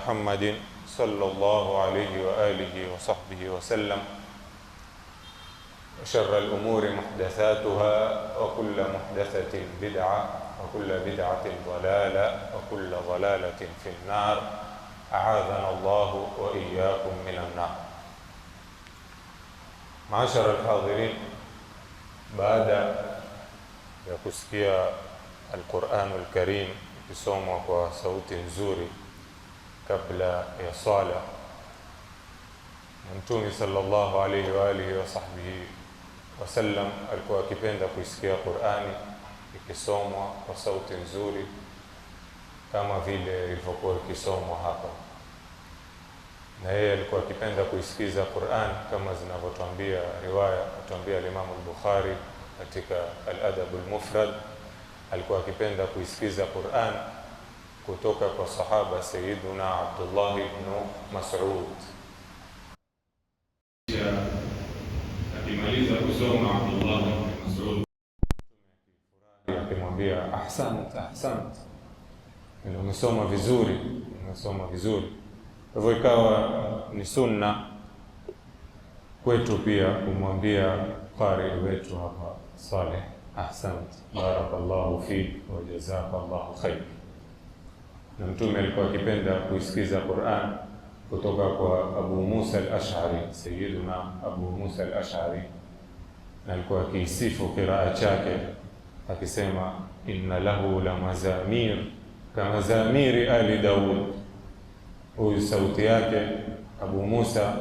محمد صلى الله عليه وآله وصحبه وسلم. وشر الأمور محدثاتها وكل محدثة بدعة وكل بدعة ضلالة وكل ضلالة في النار. أعاذنا الله وإياكم من النار. معاشر الحاضرين، بعد ya kusikia Al-Qur'anul Karim kisomwa kwa sauti nzuri kabla ya sala, Mtume sallallahu alayhi wa alihi wa sahbihi wasallam alikuwa akipenda kuisikia Qur'ani ikisomwa kwa sauti nzuri kama vile ilivyokuwa ikisomwa hapa, na yeye alikuwa akipenda kuisikiza Qur'an kama zinavyotuambia riwaya, atuambia Imam al-Bukhari katika al-Adab al-Mufrad, alikuwa akipenda kuisikiza Qur'an kutoka kwa sahaba Sayyiduna Abdullah ibn Mas'ud. Akimaliza kusoma Abdullah ibn Mas'ud akimwambia ahsant, umesoma vizuri. Kwa hivyo ikawa ni sunna kwetu pia kumwambia qari wetu hapa Saleh, ahsant, barakallahu fik wa jazakallahu khair. Na Mtume alikuwa akipenda kuisikiza Qur'an kutoka kwa Abu Musa al-Ash'ari, Sayyiduna Abu Musa al-Ash'ari, na alikuwa akisifu qiraa chake akisema, inna lahu la mazamir kama zamiri ali Daud. Huyu sauti yake Abu Musa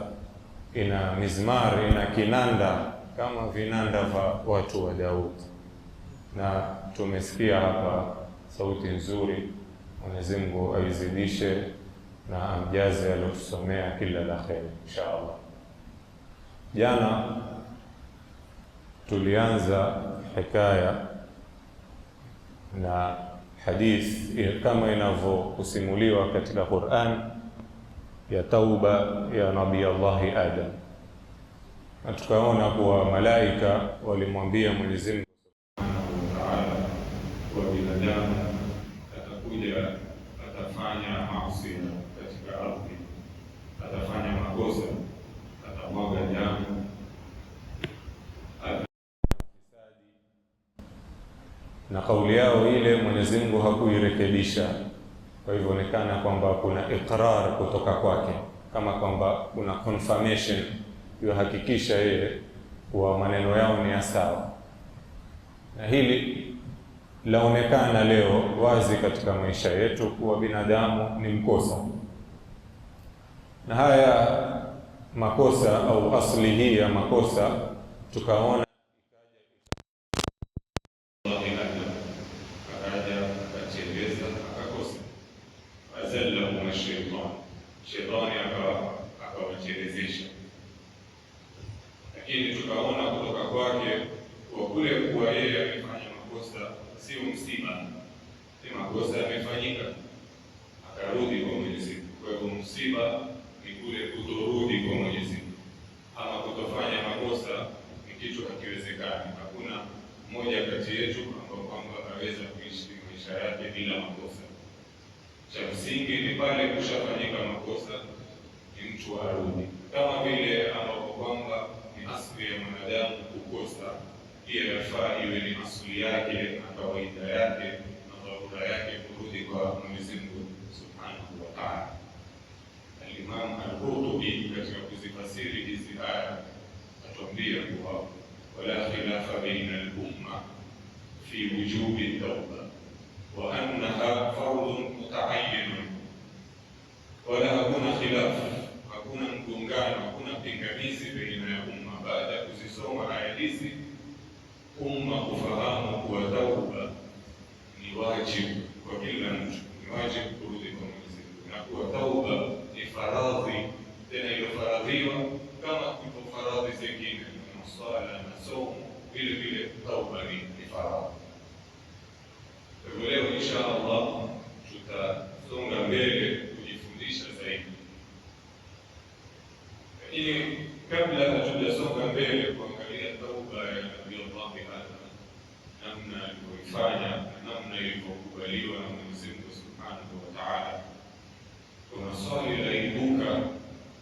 ina mizmar, ina kinanda kama vinanda vya watu wa Daud. Na tumesikia hapa sauti nzuri. Mwenyezi Mungu aizidishe na amjaze aliyotusomea kila la kheri inshallah. Jana tulianza hikaya na hadith kama inavyokusimuliwa katika Qur'an ya tauba ya Nabii Allah Adam, na tukaona kuwa malaika walimwambia Mwenyezi Mungu Subhanahu wa Ta'ala kwa binadamu atakuja, atafanya maasi katika ardhi, atafanya makosa, atamwaga damu, na kauli yao ile Mwenyezi Mungu hakuirekebisha. Kwa hivyo onekana kwamba kuna iqrar kutoka kwake, kama kwamba kuna confirmation kuhakikisha yeye kuwa maneno yao ni sawa. Na hili laonekana leo wazi katika maisha yetu kuwa binadamu ni mkosa, na haya makosa au asli hii ya makosa tukaona shetani akawachelezesha, lakini tukaona kutoka kwake kwa kule kuwa yeye amefanya makosa sio msiba, ni makosa yamefanyika, akarudi kwa Mwenyezi Mungu. Kwa hivyo msiba ni kule kutorudi kwa Mwenyezi Mungu, ama kutofanya makosa ni kitu hakiwezekani. Hakuna mmoja kati yetu ambao kwamba aweza kuishi maisha yake bila makosa. Cha msingi ni pale kushafanyika makosa ni mtu arudi, kama vile ambapo kwamba ni asili ya mwanadamu kukosa, pia yafaa iwe ni asili yake na kawaida yake na dharura yake kurudi kwa Mwenyezi Mungu Subhanahu wa Ta'ala. Al-Imam Al-Qurtubi katika kuzifasiri hizi aya atuambia kuwa wala khilafa baina al-umma fi wujubi tauba wa annaha fardun muta'ayyin, wala hakuna khilaf, hakuna mgongano, hakuna pingamizi baina ya umma baada ya kuzisoma aya hizi, umma kufahamu kuwa tauba ni wajibu kwa kila mtu, ni wajibu kurudi kwa Mwenyezi Mungu, na kuwa tauba ni faradhi, tena iliyofaradhiwa kama kupo faradhi zingine kama swala na somo, vile vile tauba ni faradhi. Kwa leo insha Allah tutasonga mbele kujifundisha zaidi, lakini kabla hatujasonga mbele kuangalia tauba ya Nabii Allah Adam, namna alivyoifanya na namna ilivyokubaliwa na Mwenyezi Mungu Subhanahu wa Ta'ala, swali laibuka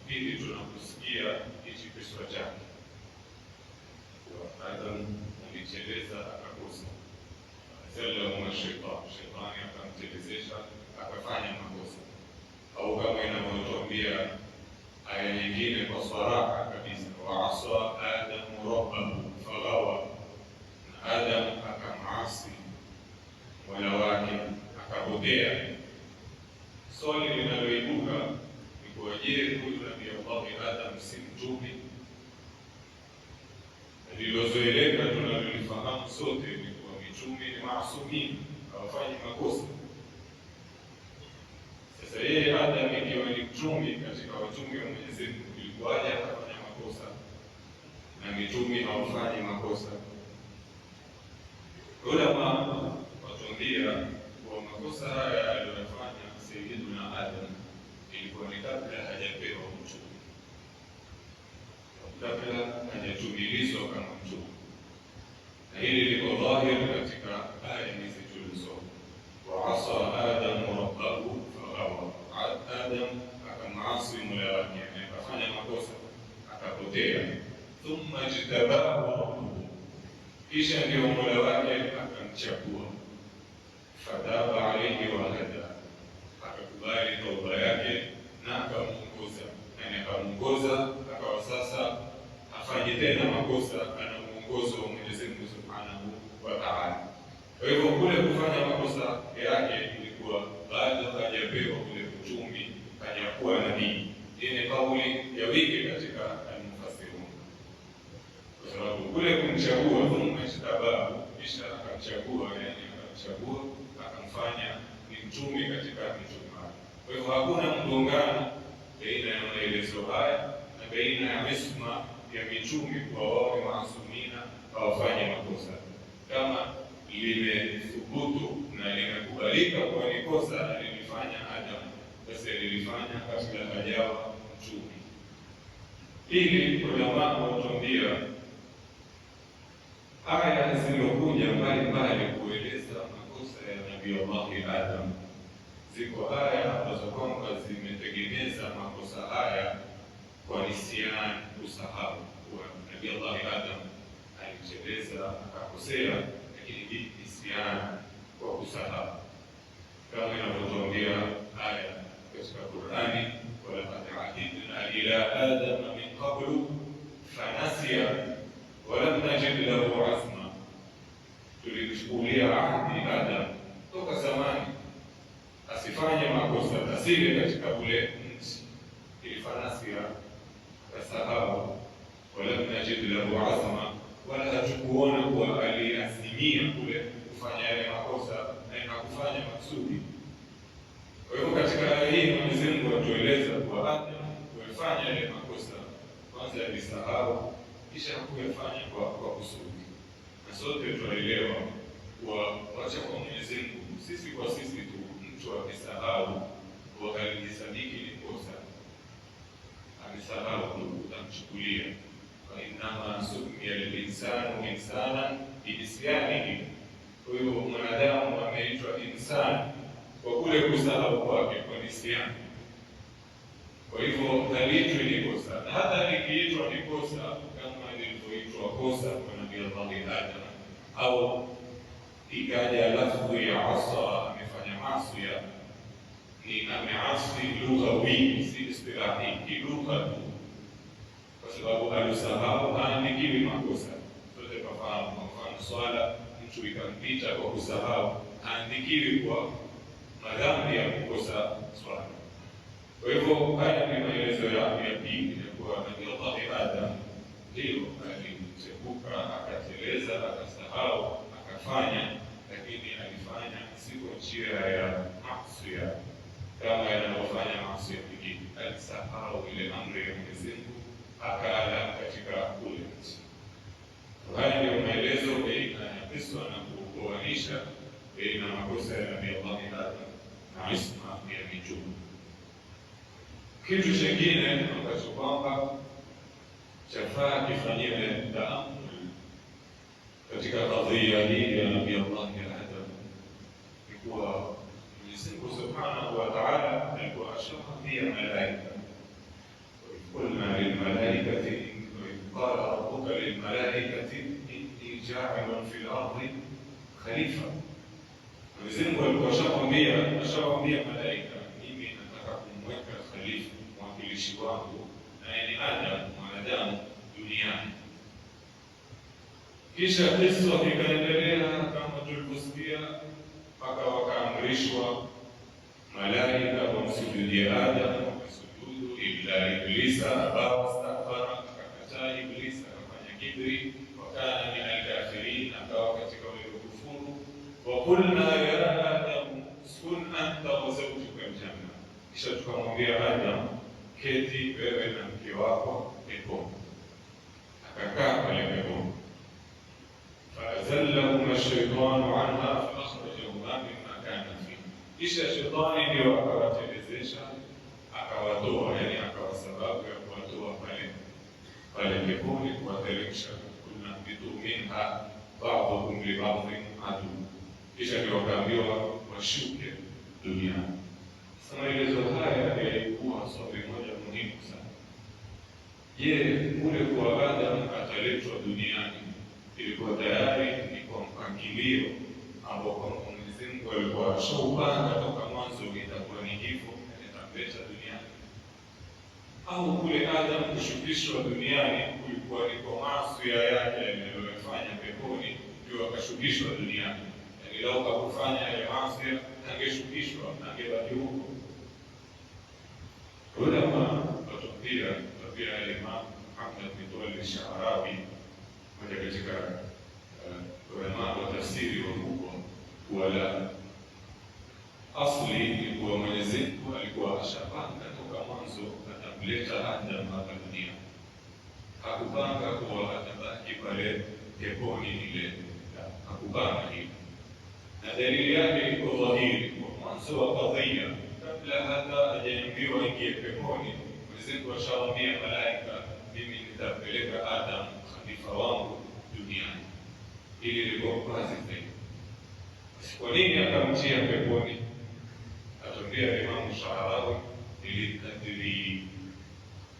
pindi tunaposikia hichi kisa chake. Adam alicheleza akakosa, zalahuma shetani akamtelezesha akafanya makosa, au kama inavyotuambia aya nyingine kwa saraha kabisa, wa asa Adamu rabbahu faghawa, na Adam akamasi Mola wake akapotea. Swali linaloibuka ni kwa je, huyu Nabii Allah Adam si mtume? Lilozoeleka tunalolifahamu sote ni kuwa mitume ni maasumini, hawafanyi makosa. Sasa yeye Adam ikiwa ni mtume katika watume wa Mwenyezi Mungu, ilikuwaje akafanya makosa na mitume hawafanyi makosa? Ulama watuambia kwa makosa haya aliyofanya Sayyiduna Adam ilikuwa ni kabla hajapewa utume, kabla hajatumilizwa kama mtume, na hili liko dhahiri katika aya hizi tulizosoma. Wa asa Adamu rabbahu faghawa, Adam akamasi Mola wake, akafanya makosa akapotea. Thumma jtabahu rabbuhu, kisha ndio Mola wake akamchagua. Fataba alayhi wa hada, akakubali tauba yake na akamuongoza, yani akamuongoza akawa sasa hafanyi tena makosa, ana muongozo wa Mwenyezi Mungu Subhanahu wa Ta'ala. Kwa hivyo kule kufanya makosa yake ilikuwa bado hajapewa ule utume, hajakuwa nabii. Hii ni kauli ya wingi katika al-mufassirun, kwa sababu kule kumchagua thumma ijtabahu, kisha akamchagua, yani akamchagua akamfanya ni mtume katika mitume wake. Kwa hivyo hakuna mgongano baina ya maelezo haya na baina ya isma ya mitume kwa wao ni maasumina, hawafanye makosa. Kama limethubutu na limekubalika kwa ni kosa alilifanya Adam, basi alilifanya kabla hajawa mtume. Hili ulama watuambia aya zilizokuja mbalimbali kueleza makosa ya Nabii Allah Adam, ziko aya ambazo kwamba zimetegemeza makosa haya kwa nisyan, kusahau. Kwa Nabii Allah Adam alicheleza akakosea, lakini hii nisyan kwa kusahau, kama inavyotuambia aya katika Qur'ani, walaqad ahidna ila adama min qablu fanasiya walam najid lahu azma, tulimchukulia ahadi Adam toka zamani asifanye makosa, asile katika ule nchi, ilifanasia kasahau. Walam najid lahu azma, wala hatukuona kuwa aliazimia kule kufanya yale makosa na hakufanya maksudi. Kwa hivyo katika aya hii Mwenyezi Mungu atueleza kuwa Adam kufanya yale makosa kwanza alisahau, kisha hakuyafanya kwa kusudi. Na sote tunaelewa kuwa wacha kwa Mwenyezi Mungu, sisi kwa sisi tu, mtu akisahau kwa alijisadiki ni kosa, amesahau utamchukulia. Fa innama summiya al-insanu insanan biisyanihi, kwa hiyo mwanadamu ameitwa insani kwa kule kusahau kwake, kwa nisyani. Kwa hivyo haliitwi ni kosa, na hata likiitwa ni kosa kama lilivyoitwa kosa kwa Nabii Allah Adam, au ikaja lafdhu ya asa, amefanya maasiya, ni ameasi lughawi, si istilahi, kilugha tu, kwa sababu alisahau haandikiwi makosa. Sote tunafahamu, kwa mfano swala, mtu ikampita kwa kusahau haandikiwi kwa madhambi ya kukosa swala. Kwa hivyo haya ni maelezo ya pili ya kuwa Nabii Allah Adam ndio alimchepuka, akateleza, akasahau, akafanya, lakini alifanya si kwa njia ya maasiya kama yanavyofanya maasiya mengine. Alisahau ile amri ya Mwenyezi Mungu, akala katika ule nchi. Haya ndio maelezo baina ya kisa na kuoanisha baina makosa ya Nabii Allah Adam na isma ya mitume. Kitu kingine ambacho kwamba chafaa kifanyiwe taamul katika kadhia hii ya Nabii Allah Adam ni kuwa Mwenyezi Mungu Subhanahu wa Ta'ala alikuwa ashawaambia malaika, qulna lilmalaikati qala rabbuka lilmalaikati inni ja'ilun fil ardi khalifa. Mwenyezi Mungu alikuwa ashawaambia malaika, mimi nataka kumweka khalifa, mwakilishi wangu, na ni Adam, mwanadamu duniani. Kisha kisa kikaendelea kama tulivyosikia, mpaka wakaamrishwa malaika wamsujudie Adam, wakasujudu illa iblisa aba wastakbara, akakataa Iblisa, akafanya kibri, wakana min alkafirin, akawa katika waliokufuru. Wa qulna ya Adam uskun anta wa zawjuka aljanna, kisha tukamwambia Adam, keti wewe na mke wako peponi. Akakaa pale peponi. فأزلهما الشيطان عنها فأخرجهما مما كان فيه. Kisha shetani ndio akawatelezesha, akawatoa, yani akawa sababu ya kuwatoa pale peponi, kuwateremsha. Kuna vitu minha ba'dhukum li ba'dhin adu, kisha ndio wakaambiwa washuke duniani. Sasa maelezo haya yalikuwa swali moja muhimu sana. Je, kule kwa Adam ataletwa duniani ilikuwa tayari ni kwa mpangilio ambao kwa Mwenyezi Mungu alikuwa ashaupanga toka mwanzo, itakuwa ni hivyo itamleta duniani? Au kule Adam kushukishwa duniani kulikuwa ni kwa maasi yake aliyofanya peponi ndio akashukishwa duniani? Yani lau hakufanya yale maasi angeshukishwa, angebaki huko. Ulama watupia Imam Muhammad bin Tawil al-Sha'rawi, moja katika ulama wa tafsiri wakubwa, wala asli ni kuwa Mwenyezi Mungu alikuwa ashapanga toka mwanzo atamleta Adam hapa duniani. Hakupanga kuwa atabaki pale peponi milele, hakupanga hivyo. Na dalili yake iko dhahiri kwa mwanzo wa kadhia, kabla hata hajaambiwa ingie peponi, Mwenyezi Mungu ashawaambia malaika, mimi nitapeleka Adam khalifa wangu duniani. Hili liko wazi zaidi. Kwa nini akamtia peponi? Atuambia Imam Sha'rawi, ili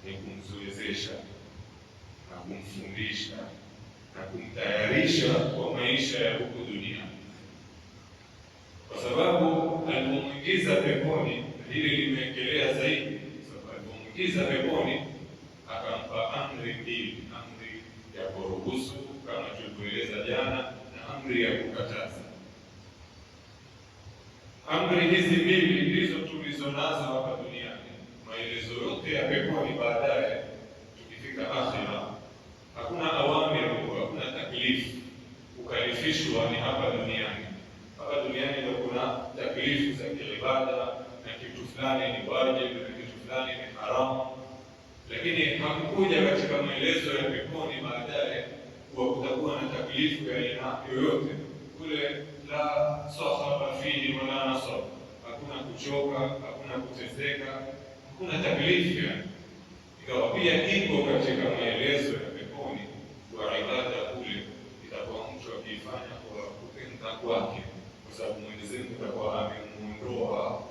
ni kumzoezesha na kumfundisha na kumtayarisha kwa maisha ya huku duniani, kwa sababu alipomwingiza peponi, hili limeekelea zaidi. Sababu alipomwingiza peponi akampa amri mbili, amri ya kuruhusu kama tulivyoeleza jana, na amri ya kukataza. Amri hizi mbili ndizo tulizo nazo hapa duniani. Maelezo yote ya peponi baadaye, tukifika akhira, hakuna awamiri, hakuna taklifu. Ukalifishwa ni hapa duniani. Hapa duniani ndio kuna taklifu za kiibada, na kitu fulani ni wajibu na kitu fulani ni haramu. Lakini hakukuja katika maelezo ya peponi baadaye kuwa kutakuwa na taklifu ya aina yoyote. Kule la sahaba fihi wala nasab, hakuna kuchoka, hakuna kuteseka, hakuna taklifu yani. Ikawa pia iko katika maelezo ya peponi kwa ibada kule itakuwa mtu akifanya kwa kupenda kwake, kwa sababu Mwenyezi Mungu atakuwa amemuondoa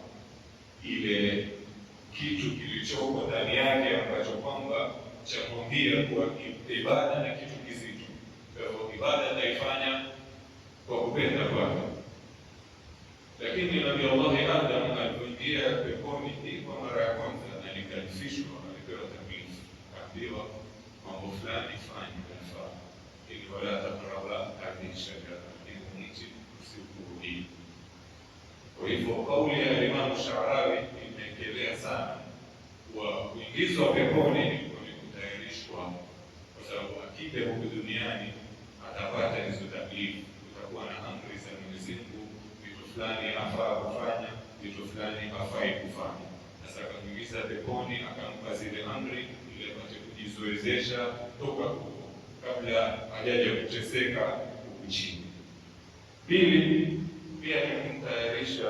ile kitu kilichoko ndani yake ambacho kwamba chamwambia kuwa ibada na kitu kizito. Kwa hivyo ibada ataifanya kwa kupenda kwake. Lakini Nabii Allah Adam alipoingia peponi kwa mara ya kwanza, alikalifishwa, alipewa taklifu, akaambiwa mambo fulani fanya yanafaa, ili wala taqraba hadhihi shajara, ili mti usikurudie. Kwa hivyo kauli ya Imam Sha'rawi imekelea sana kwa kuingizwa peponi ni kutayarishwa, kwa sababu akija huku duniani atapata hizo taklifu. Kutakuwa na amri za Mwenyezi Mungu, vitu fulani afaa kufanya, vitu fulani hafai kufanya. Sasa akamuingiza peponi, akampa zile amri ili apate kujizoezesha toka huko kabla hajaja kuteseka huku chini. Pili, pia ni kumtayarisha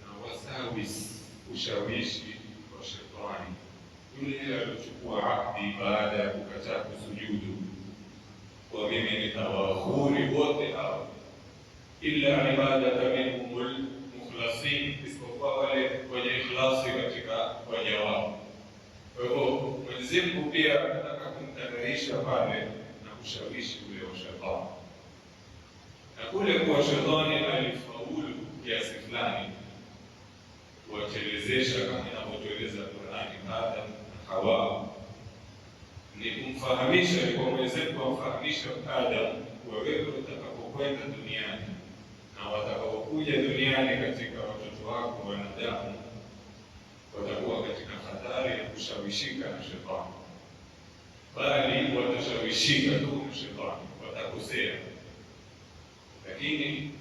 na wasawis, ushawishi wa shetani. Yule alichukua akdi baada ya kukataa kusujudu, kwa mimi nitawahuri wote hao illa ibadaka minhumul mukhlasin, isipokuwa wale wenye ikhlasi katika waja wao. Kwa hivyo Mwenyezi Mungu pia anataka kumtanarisha pale na kushawishi ule wa shetani, na kule kwa shetani alifaulu kiasi fulani kuwatelezesha, kama inavyotueleza Qur'ani, Adam na Hawa, ni kumfahamisha, ni kwa Mwenyezi Mungu kumfahamisha Adam kuwa wewe utakapokwenda duniani na watakapokuja duniani katika watoto wako wanadamu watakuwa katika hatari ya kushawishika na shetani, bali watashawishika tu na shetani, watakosea. Lakini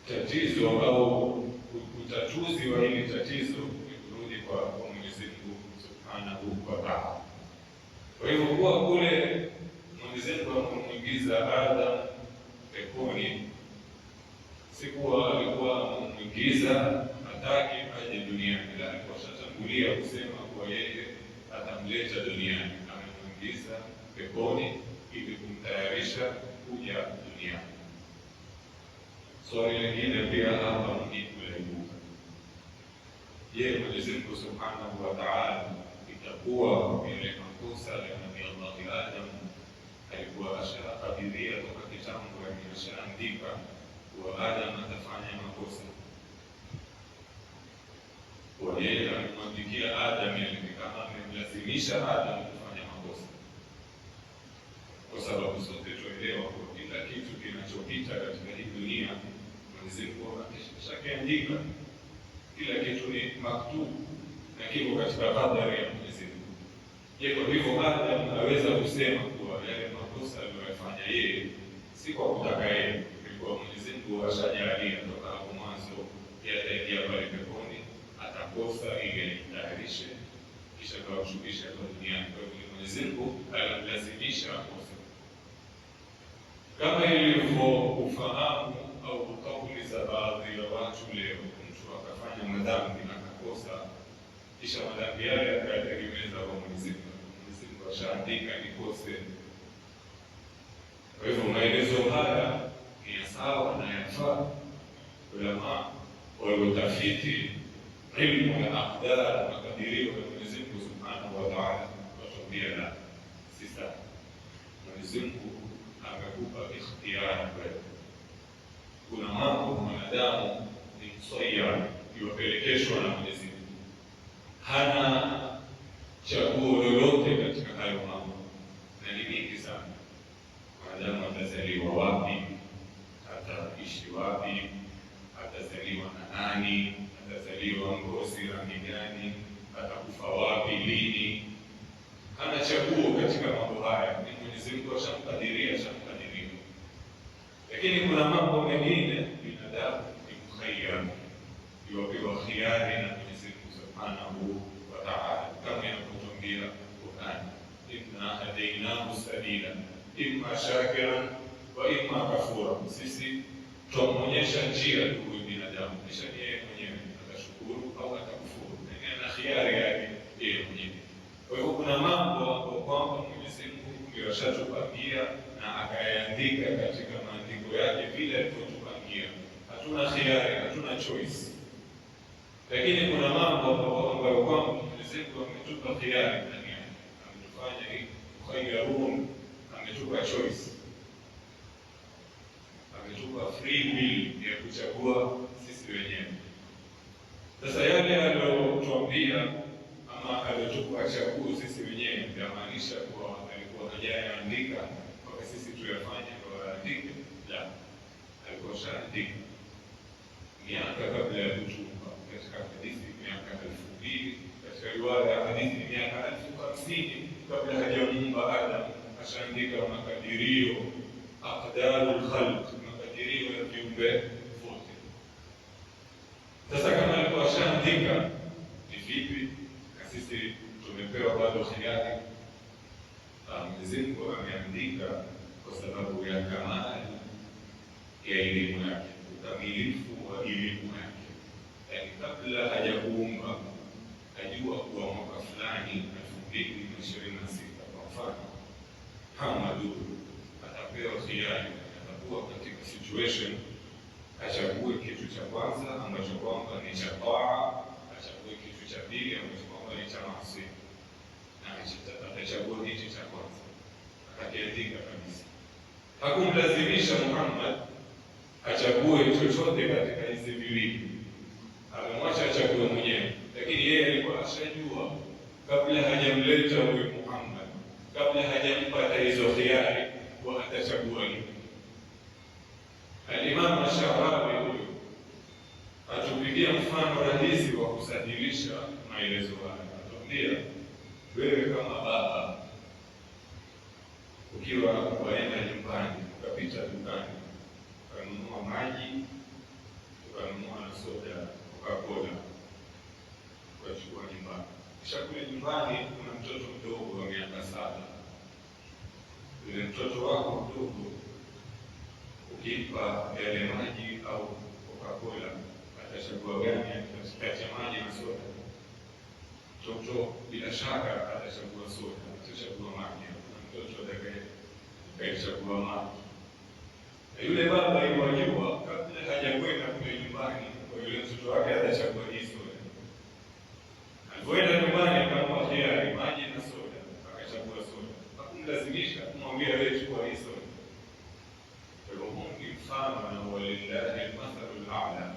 tatizo au utatuzi wa hili tatizo ni kurudi kwa Mwenyezi Mungu Subhanahu wa Ta'ala. Kwa hivyo kuwa kule Mwenyezi Mungu akamwingiza Adam peponi, si kuwa alikuwa amemwingiza hataki aje duniani, la, alikuwa shatangulia kusema kuwa yeye atamleta duniani, amemwingiza peponi ili kumtayarisha kuja duniani. Swali lingine pia hapa mnaibuka, je, Mwenyezi Mungu Subhanahu wa Ta'ala itakuwa ile makosa ya Nabii Allah Adam alikuwa ashakadiria toka kitambo, ameshaandika kuwa Adam atafanya makosa, kwa yeye amemwandikia Adam, kama amemlazimisha Adam kufanya makosa, kwa sababu sote tuelewa kwa kila kitu kinachopita katika hii dunia Mwenyezi Mungu ameshakiandika. Kila kitu ni maktubu na kiko katika qadari ya Mwenyezi Mungu. Je, kwa hivyo Adam aweza kusema kuwa yale makosa aliyofanya yeye si kwa kutaka yeye, ni kwa Mwenyezi Mungu ashajalia toka hapo mwanzo yataingia pale peponi, atakosa ili ajitayarishe kisha kawashukisha kwa duniani. Kwa hivyo Mwenyezi Mungu alimlazimisha akose, kama ilivyo ufahamu au kauli za baadhi ya watu leo. Mtu akafanya madhambi na akakosa, kisha madhambi yale akayategemeza kwa Mwenyezi Mungu. Mwenyezi Mungu ashaandika nikose. Kwa hivyo maelezo haya ni sawa na yafaa. Ulama waliotafiti ilmu ya aqdar, makadirio ya Mwenyezi Mungu Subhanahu wa Ta'ala, watuambia la, si sawa. Mwenyezi Mungu amekupa ikhtiyari wewe. Kuna mambo mwanadamu ni msayya, iwapelekeshwa na Mwenyezi Mungu, hana chaguo lolote katika hayo mambo, na ni mingi sana. Mwanadamu atazaliwa wapi, ataishi wapi, atazaliwa na nani, atazaliwa ngozi rangi gani, atakufa wapi, lini, hana chaguo katika mambo haya. Ni Mwenyezi Mungu ashamkadiria. Lakini kuna mambo mengine binadamu ni mukhayyar, yupewa khiari na Mwenyezi Mungu Subhanahu wa Ta'ala, kama inavyotuambia Qur'an, inna hadainahu sabila imma shakiran wa imma kafura. Sisi tunamuonyesha njia tu huyu binadamu, kisha yeye mwenyewe atashukuru au atakufuru, na khiari yake yeye mwenyewe. Kwa hivyo kuna mambo ambayo kwamba Mwenyezi Mungu ashatupangia na akayaandika katika maandiko yake vile alivyotupangia. Hatuna khiari, hatuna choice. Lakini kuna mambo ambayo kwamba Mwenyezi Mungu ametupa khiari ndani yake, ametufanya hii mukhayyarun, ametupa choice, ametupa free will ya kuchagua sisi wenyewe. Sasa yale aliyotuambia ama aliyotupa chaguo sisi wenyewe, yamaanisha kuwa alikuwa hajaandika kwa sisi tuyafanye kwa andike, la, alikuwa shaandika miaka kabla ya kutumba. Katika hadithi miaka 2000, katika riwaya ya hadithi ni miaka 1050 kabla hajamuumba Adam, ashaandika makadirio, aqdarul khalq, makadirio ya viumbe wote. Sasa kama alikuwa ashaandika, ni vipi na sisi tumepewa bado khiari? Mwenyezi Mungu ameandika kwa sababu ya kamali ya elimu yake, ukamilifu wa elimu yake. Yaani kabla hajakuumba ajua kuwa mwaka fulani 2026 kwa mfano Hamadu atapewa khiari, atakuwa katika situation achague kitu cha kwanza ambacho kwamba ni cha taa, achague kitu cha pili ambacho kwamba ni cha maasi, na atachagua hichi cha kwanza, akakiandika kabisa. Hakumlazimisha Muhammad achague chochote katika hizi viwili, amemwacha achague mwenyewe, lakini yeye alikuwa ashajua kabla hajamleta huyu Muhammad, kabla hajampata hizo khiari, wa atachagua nini. Al-Imam Ash-Sharawi huyu atupigia mfano rahisi wa kusahilisha maelezo haya. Atuambia, wewe kama baba ukiwa waenda nyumbani, ukapita dukani, ukanunua maji, ukanunua na soda, Coca-Cola, ukachukua nyumbani. Kisha kule nyumbani kuna mtoto mdogo wa miaka 7. Yule mtoto wako mdogo ukimpa yale maji au Coca-Cola, atachagua gani kati ya maji na soda? Mtoto bila shaka atachagua soda, atachagua maji. Mtoto atakayechagua maji. Na yule baba yuwajua kabla hajakwenda kule nyumbani kwa yule mtoto wake atachagua hii soda. Alipoenda nyumbani akampa hiari maji na soda, akachagua soda. Hakumlazimisha kumwambia wewe chukua hii soda. Kwa hivyo ni mfano na walillahi al-mathalul a'la.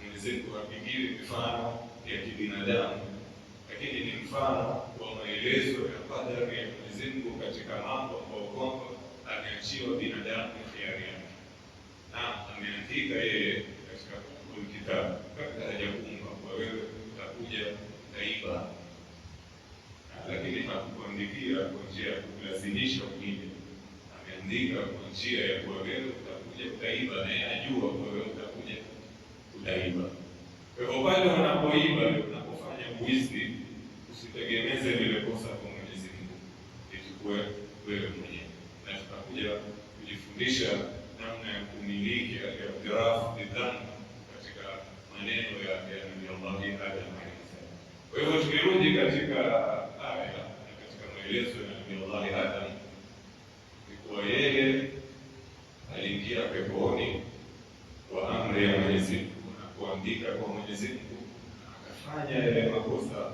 Mwenyezi Mungu hapigii mifano ya kibinadamu, lakini ni mfano wa maelezo ya qadari ya Mwenyezi Mungu katika mambo ambayo kwamba ameachiwa binadamu khiari yake, na ameandika yeye katika kitabu kabla hajaumba kwa wewe utakuja utaiba, lakini hakukuandikia kwa njia ya kulazimisha ujinga. Ameandika kwa njia ya kwa wewe utakuja utaiba, na yeye ajua kwa wewe utakuja utaiba. Kwa hivyo pale unapoiba, unapofanya wizi, usitegemeze lile kosa kwa Mwenyezi Mungu, ichukue wewe mwenyewe. Na tutakuja kujifundisha namna ya kumiliki al-i'tiraf bidhamb katika maneno ya Nabii Allah Adam alayhi salam. Kwa hivyo tukirudi katika aya na katika maelezo ya Nabii Allah Adam, ni kuwa yeye aliingia peponi kwa amri ya Mwenyezi Mungu na kuandika kwa Mwenyezi Mungu, akafanya yale makosa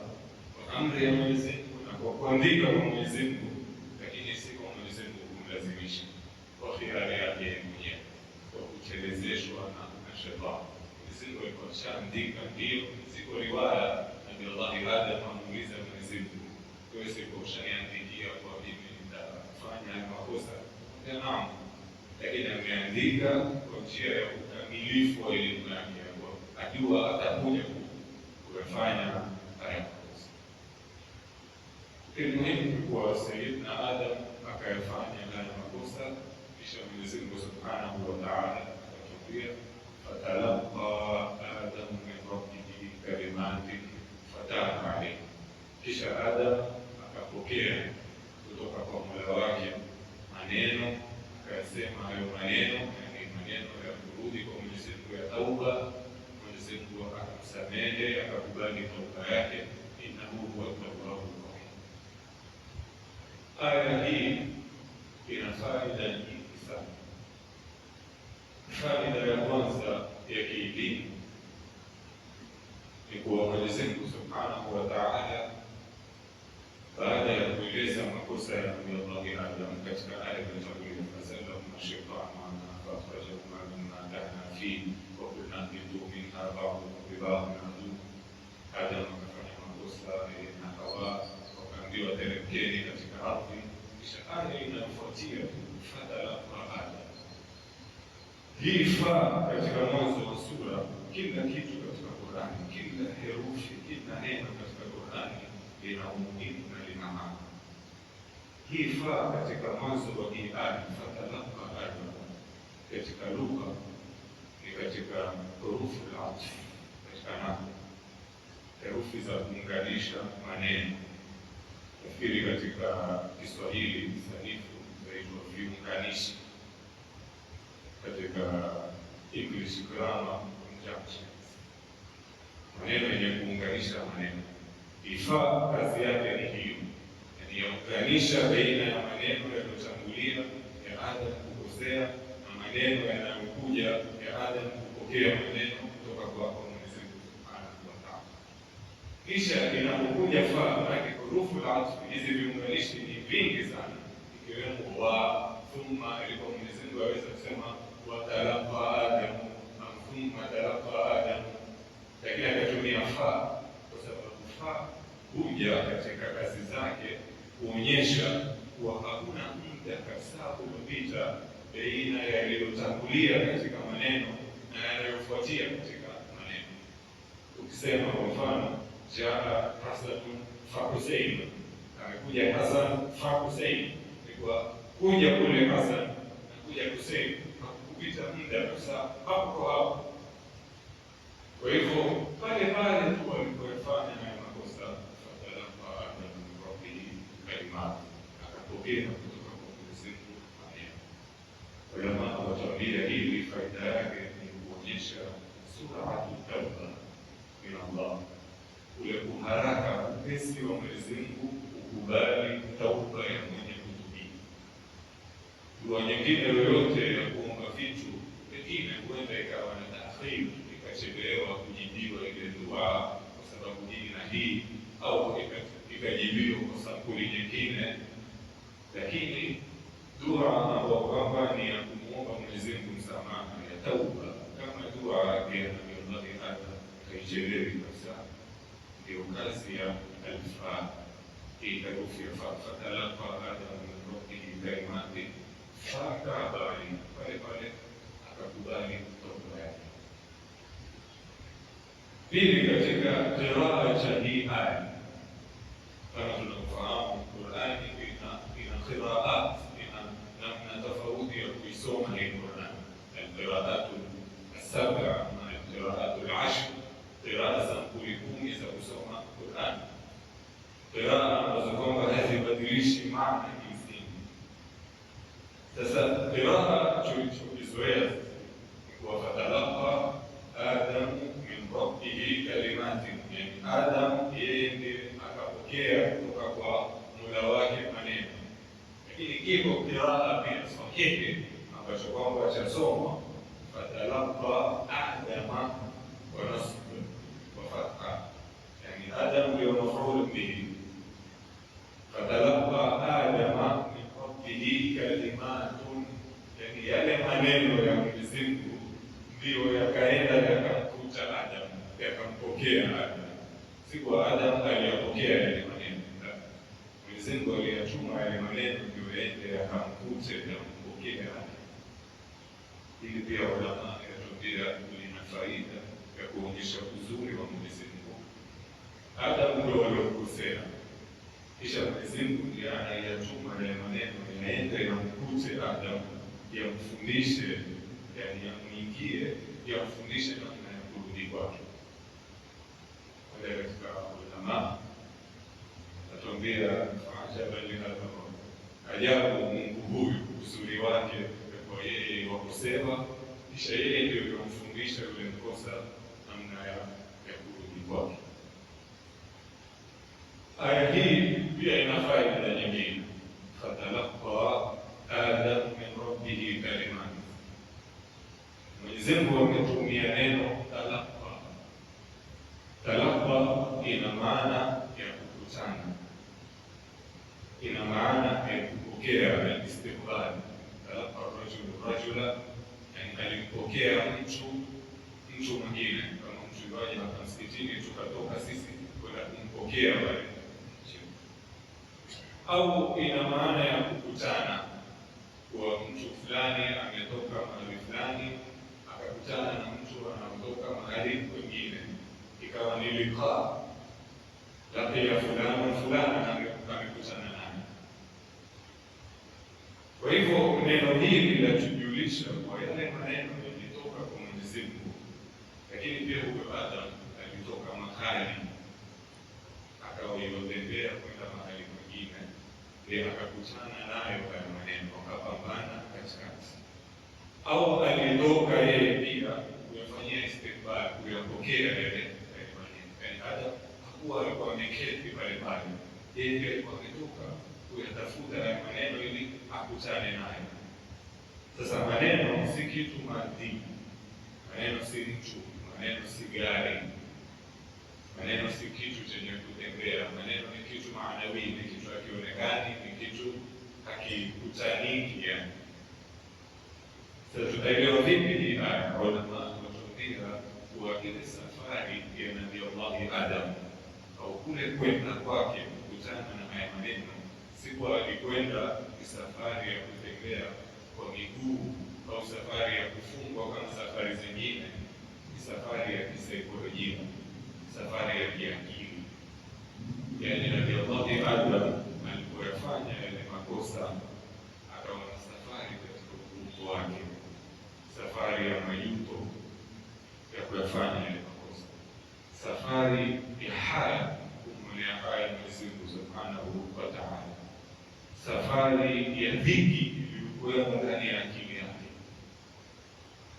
kwa amri ya Mwenyezi Mungu na kwa kuandika kwa Mwenyezi Mungu, lakini si kwa Mwenyezi Mungu kumlazimisha, kwa khiari yake mwenyewe, kwa kuchelezeshwa na shetani. Mwenyezi Mungu alikuwa ashaandika, ndio ziko riwaya Nabii Allah Adam amuuliza Mwenyezi Mungu, wewe siko ushaniandikia kwa mimi nitafanya makosa? Naam, lakini ameandika kwa njia ya ukamilifu wa elimu yake, ajua atakuja kuyafanya haya makosa. Muhimu kwa Sayyidina Adam akayafanya haya makosa, kisha Mwenyezi Mungu Subhanahu wa Ta'ala akatuambia, fatalaqa Adam min rabbihi kalimatin fataba alayhi, kisha Adam akapokea kutoka kwa Mola wake maneno, akasema hayo maneno, yani maneno ya kurudi kwa Mwenyezi Mungu ya tauba. Mwenyezi Mungu akamsamehe, akakubali tauba yake, innahu huwa tawwabur rahim. Aya hii ina faida nyingi sana. Faida ya kwanza ya kielimu ni kuwa Mwenyezi Mungu Subhanahu wa Ta'ala, baada ya kueleza makosa ya Nabii Allah Adam katika aya iliyotangulia, fazallahuma shaytanu anha fa'akhrajahuma mimma kana fihi wa qulna ihbitu minha ba'dukum li ba'din aduwwun. Adam akafanya makosa na Hawa, wakaambiwa teremkeni katika ardhi. Kisha aya inayofuatia fatalaqa Adam. Hii fa katika mwanzo wa sura, kila kitu katika Qur'ani, kila herufi, kila neno katika Qur'ani ina umuhimu na lina maana. Hii fa katika mwanzo wa hii aya fatalaqa Adam, katika lugha ni katika hurufu al-atf, katika nahwu, herufi za kuunganisha maneno. Nafikiri katika Kiswahili sanifu zaitwa viunganishi, katika English grammar conjunctions, maneno yenye kuunganisha maneno. Ifaa kazi yake ni hiyo, yani yaunganisha baina ya maneno yaliyotangulia ya Adam kukosea na maneno yanayokuja ya Adam kupokea maneno kutoka Kisha inapokuja fa, maana hurufu al-atf hizi viunganishi ni vingi sana, ikiwemo wa, thumma. Ilikuwa Mwenyezi Mungu aweza kusema wa talaqa Adamu au thumma talaqa Adamu, lakini akatumia fa kwa sababu fa huja katika kazi zake kuonyesha kuwa hakuna muda kabisa uliopita baina ya yaliyotangulia katika maneno na yanayofuatia katika maneno. Ukisema kwa mfano jaa Hasan fa Husain, amekuja Hasan fa Husain, ni kwa kuja kule Hasan na kuja Husain hakupita muda kabisa hapo kwa hapo. Kwa hivyo pale pale tu walipofanya haya makosa, fatalaqa Adamu min rabbihi kalimat, akapokea kutoka kwa Mwenyezi Mungu maneno. Ulama watuambia hili faida yake ni kuonyesha suratu tauba min Allah, ule uharaka upesi wa Mwenyezi Mungu ukubali tauba ya mwenye kutubia. Dua nyingine yoyote ya kuomba vitu pengine huenda ikawa na taakhir, ikachelewa kujibiwa ile dua kwa sababu hii na hii, au ikajibiwa kwa sampuli nyingine, lakini dua ambayo kwamba ni ya kumuomba Mwenyezi Mungu msamaha ya tauba, kama dua ya Nabii Adam haichelewi kabisa, ndio kazi ya al-fa. Hii herufi ya fa, fatalaqa Adamu min rabbihi kalimatin, fakabali pale pale akakubali tauba yake. Pili, katika qiraa cha hii aya, kama tunavyofahamu Qur'ani ina qiraat, ina namna tofauti ya kuisoma hii Qur'ani, al-qiraatu as-sab'a na al-qiraatu al-ashr, qiraa sampuli 10 za kusoma Qur'ani, qiraa ambazo kwamba hazibadilishi maana kimsingi. Sasa qiraa tulizoea kwa fatalaqa Adamu min rabbihi kalimatin, yani Adam yeye ndiye akapokea kutoka kwa Mola wake maneno, lakini kipo qiraa pia sahihi ambacho kwamba chasoma fatalaqa Adama wa nasb wa fatha, yani Adam ndio maf'ul bihi, fatalaqa Adama min rabbihi kalimatun, yani yale maneno ya Mwenyezi Mungu ndio yakaenda yakamkuta Adam, yakampokea Adam. Si kwa Adam aliyapokea yale maneno, Mwenyezi Mungu aliyachuma yale maneno ndio yaende yakamkute yampokea Adam. Hili pia ulama yatuambia lina faida ya kuonyesha uzuri wa Mwenyezi Mungu. Adam ndio aliyokosea, kisha Mwenyezi Mungu ndiye anayachuma yale maneno yaende yamkute Adam, yamfundishe, yani yamwingie, yamfundishe namna ya kurudi kwake. Wale katika ulama atuambia ajaban lihadha, ajabu Mungu huyu, uzuri wake kwa yeye wakosewa, kisha yeye ndio yamfundisha yule mkosa namna ya kurudi kwake. Aya hii pia ina faida nyingine, fatalaqa Adamu min rabbihi kalimat. Mwenyezi Mungu ametumia neno talaqa. Talaqa ina maana ya kukutana, ina maana ya kupokea, al-istiqbal. Talaqa rajula, yani alimpokea mtu mwingine, kama mtu yuaje hapa msikitini tukatoka sisi kwenda kumpokea wale, au ina maana ya kukutana, kwa mtu fulani ametoka mahali fulani akakutana na mtu anaotoka mahali kwingine, ikawa ni liqa, laqiya fulana amekutana naye. Kwa hivyo neno hili linatujulisha kwa yale maneno yalitoka kwa Mwenyezi Mungu, lakini pia huyo Adam alitoka mahali akawa yotembea kwenda mahali kwingine, ndiye akakutana nayo haya maneno, akapambana katikati. Au alitoka yeye pia kuyafanyia istiqbal, kuyapokea yale maneno, yani Adam hakuwa alikuwa ameketi pale pale, yeye pia alikuwa ametoka kuyatafuta haya maneno ili akutane nayo. Sasa maneno si kitu madhi, maneno si mtu, maneno si gari, Maneno si kitu chenye kutembea. Maneno ni kitu maanawi, ni kitu hakionekani, ni kitu hakikutaniki. Sasa tutaelewa vipi hii aya? Ulama wanatuambia kuwa ile safari ya Nabii Allah Adam au kule kwenda kwake kukutana na haya maneno, si kwa alikwenda ni safari ya kutembea kwa miguu au safari ya kufungwa kama safari zingine. Ni safari ya kisaikolojia, safari ya kiakili. Yaani Nabii Allah Adam alipoyafanya yale makosa, akawa na safari katika ubongo wake, safari ya majuto ya kuyafanya yale makosa, safari ya haya kumwelea haya Mwenyezi Mungu Subhanahu wa Ta'ala, safari ya dhiki iliyokuwa ndani ya akili yake,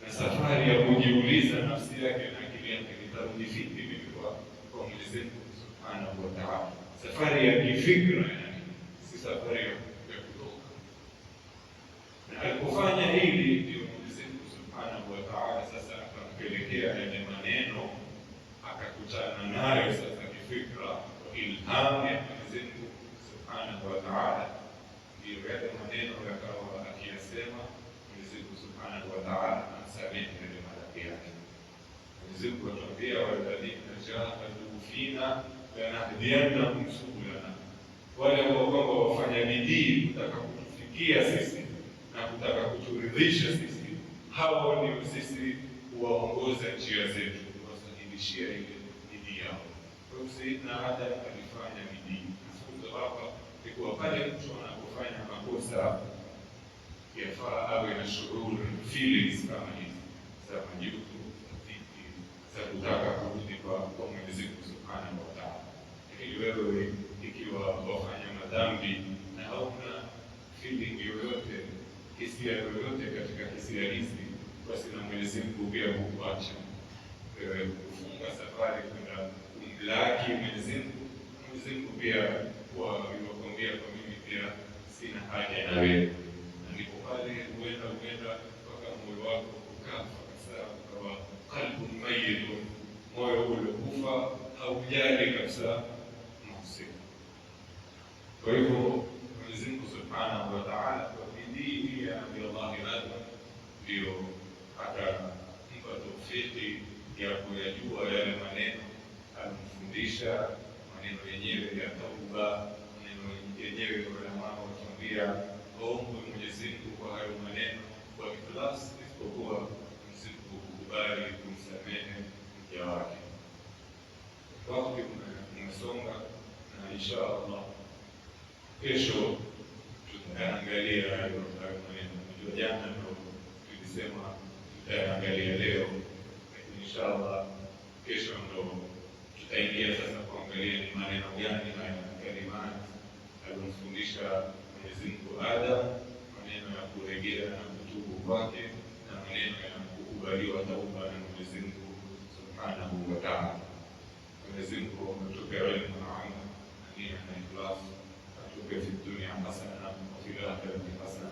na safari ya kujiuliza nafsi yake na akili yake, nitarudi vipi mimi kwa Mwenyezi Mungu Subhanahu wa Ta'ala. Safari ya kifikra, yani si safari ya kutoka. Na alipofanya hili ndio Mwenyezi Mungu Subhanahu wa Ta'ala sasa akampelekea yale maneno, akakutana nayo sasa kifikra, ilham ya Mwenyezi Mungu Subhanahu wa Ta'ala. Ndio yale maneno yakawa akiyasema Mwenyezi Mungu Subhanahu wa Ta'ala, amsamehe yale madhambi yake. Mwenyezi Mungu atuambia, walladhina jahadu fina lanahdiyannahum subulana, wale ambao kwamba wafanya bidii kutaka kutufikia sisi na kutaka kuturidhisha sisi, hao ndio sisi kuwaongoza njia zetu, kuwasahilishia ile bidii yao. Kwa hiyo Sayyidina Adam alifanya bidii. Funzo hapa ni kuwa pale mtu anapofanya makosa yafaa awe na shughuli, feelings kama hizi za majuto, dhiki, za kutaka kurudi kwa Mwenyezi Mungu Subhanahu wa Ta'ala. Ili wewe ikiwa wafanya madhambi na hauna feeling yoyote, hisia yoyote katika hisia hizi, basi na Mwenyezi Mungu pia hukuacha wewe kufunga safari kwenda kumlaki Mwenyezi Mungu. Mwenyezi Mungu pia wakwambia kwa mimi pia sina haja na wewe, na ndipo pale huenda mpaka moyo wako ukafa kabisa, ukawa qalbun mayyitun, moyo uliokufa, haujali kabisa maasi. Kwa hivyo Mwenyezi Mungu Subhanahu wa Ta'ala kwa bidii ya Nabii Allah Adam ndio akampa taufiki ya kuyajua yale maneno, alimfundisha maneno yenyewe ya tauba, maneno yenyewe ulama watuambia waombe Mwenyezi Mungu kwa hayo maneno kwa ikhlas, isipokuwa Mwenyezi Mungu kukubali kumsamehe mja wake. Wakati umesonga na insha Allah kesho tutaangalia hayo maneno. Ndio jana ndio tulisema tutaangalia leo, lakini insha Allah kesho ndio tutaingia sasa kuangalia ni maneno gani haya kalimati aliyomfundisha Mwenyezi Mungu Adam, maneno ya kurejea na kutubu kwake, na maneno ya kukubaliwa tauba na Mwenyezi Mungu Subhanahu wa Ta'ala. Mwenyezi Mungu atupe elimu na amali na nia na ikhlas, atupe fi dunia hasana wa fil akhirati hasana